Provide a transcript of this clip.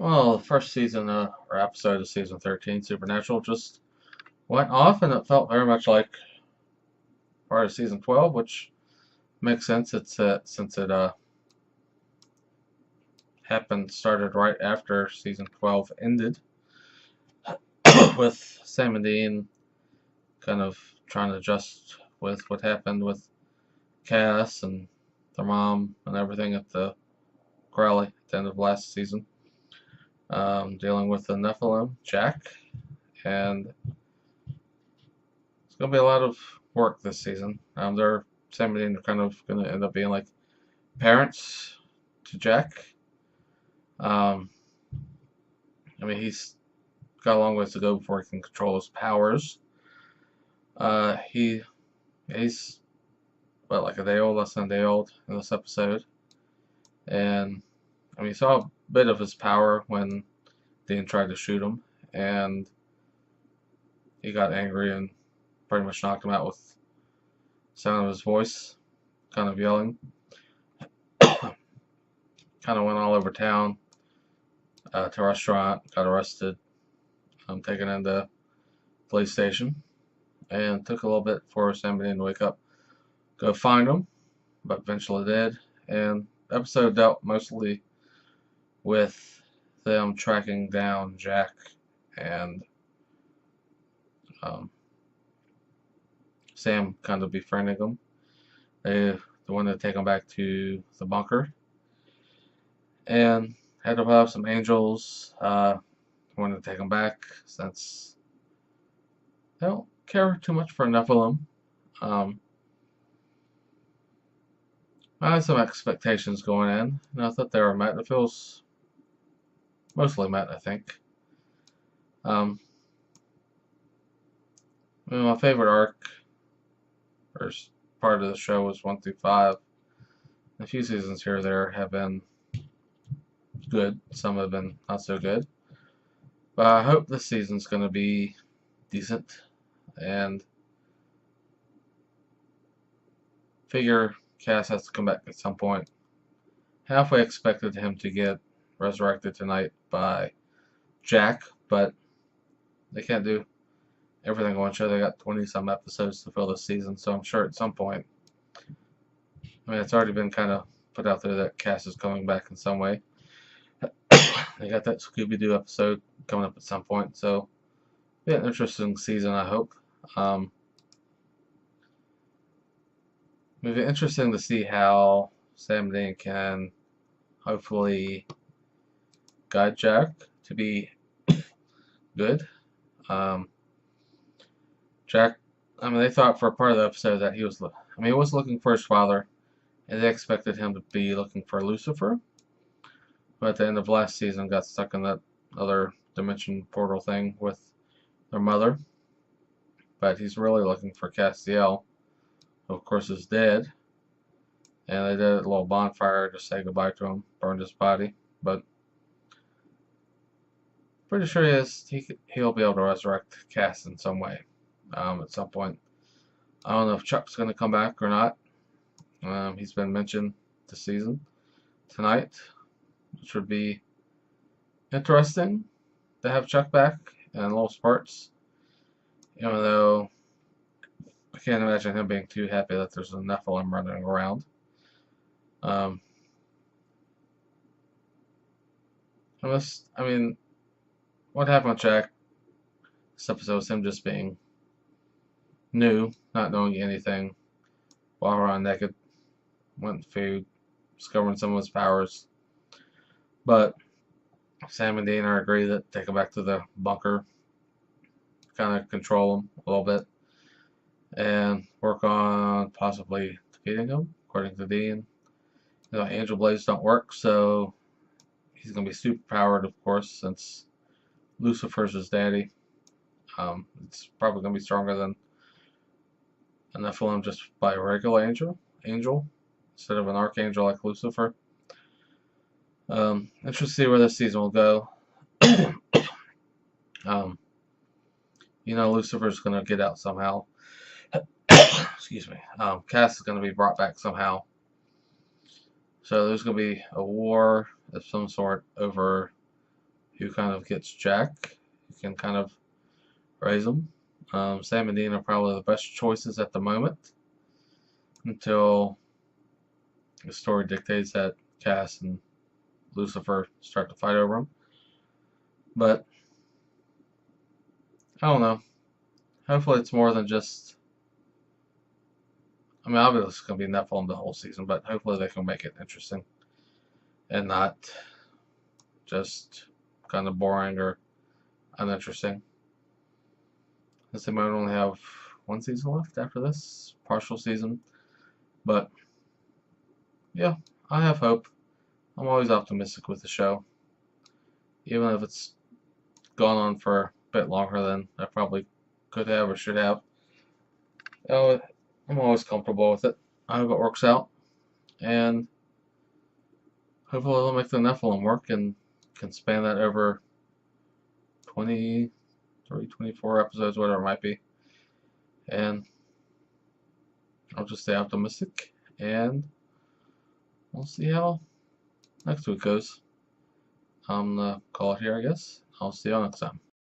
Well, the first season or episode of season 13, Supernatural, just went off, and it felt very much like part of season 12, which makes sense. Since it started right after season 12 ended, with Sam and Dean kind of trying to adjust with what happened with Cass and their mom and everything at the Crowley at the end of last season. Dealing with the Nephilim, Jack, and it's gonna be a lot of work this season. They're Sam and Dean are kind of gonna end up being like parents to Jack. Um, I mean, he's got a long ways to go before he can control his powers. He's what, like a day old, less than a day old in this episode, and I mean, he saw a bit of his power when Dean tried to shoot him, and he got angry and pretty much knocked him out with the sound of his voice, kind of yelling. Kind of went all over town to a restaurant, got arrested, taken into police station, and took a little bit for somebody to wake up, go find him, but eventually did. And the episode dealt mostly with them tracking down Jack and um, Sam kind of befriending him. They wanted to take him back to the bunker and had to have some angels. Wanted to take him back since they don't care too much for Nephilim. Um, I had some expectations going in, and I thought they were met. It feels mostly met, I think. My favorite arc or part of the show was 1 through 5. A few seasons here or there have been good. Some have been not so good. But I hope this season's going to be decent, and figure Cass has to come back at some point. Halfway expected him to get resurrected tonight by Jack, but they can't do everything on one show. They got 20 some episodes to fill this season, so I'm sure at some point, I mean, it's already been kind of put out there that Cass is coming back in some way. They got that Scooby-Doo episode coming up at some point, so be an interesting season, I hope. It'll be interesting to see how Sam and Dean can hopefully guide Jack to be good. Jack, I mean, they thought for a part of the episode that he was looking for his father, and they expected him to be looking for Lucifer. But at the end of last season, got stuck in that other dimension portal thing with their mother. But he's really looking for Castiel, who of course is dead. And they did a little bonfire to say goodbye to him, burned his body. But pretty sure he'll be able to resurrect Cass in some way at some point. I don't know if Chuck's going to come back or not. He's been mentioned this season tonight, which would be interesting to have Chuck back in little spurts. Even though I can't imagine him being too happy that there's a Nephilim running around. I mean, what happened with Jack? This episode was him just being new, not knowing anything, walking around naked, wanting food, discovering some of his powers. But Sam and Dean agree that take him back to the bunker, kind of control him a little bit, and work on possibly defeating him, according to Dean. Angel Blades don't work, so he's going to be super powered, of course, since Lucifer's his daddy. It's probably going to be stronger than a Nephilim just by a regular angel instead of an archangel like Lucifer. Interesting to see where this season will go. Lucifer's going to get out somehow. Excuse me. Cass is going to be brought back somehow. So there's going to be a war of some sort over who kind of gets Jack, who can kind of raise him. Sam and Dean are probably the best choices at the moment until the story dictates that Cass and Lucifer start to fight over him. But I don't know. Hopefully it's more than just. I mean, obviously it's going to be Nephilim the whole season, but hopefully they can make it interesting and not just kind of boring or uninteresting. Since they might only have one season left after this, partial season. But yeah, I have hope. I'm always optimistic with the show, even if it's gone on for a bit longer than I probably could have or should have. I'm always comfortable with it. I hope it works out, and hopefully they'll make the Nephilim work and can span that over 23, 24 episodes, whatever it might be. And I'll just stay optimistic, and we'll see how next week goes. I'm gonna call it here, I guess. I'll see y'all next time.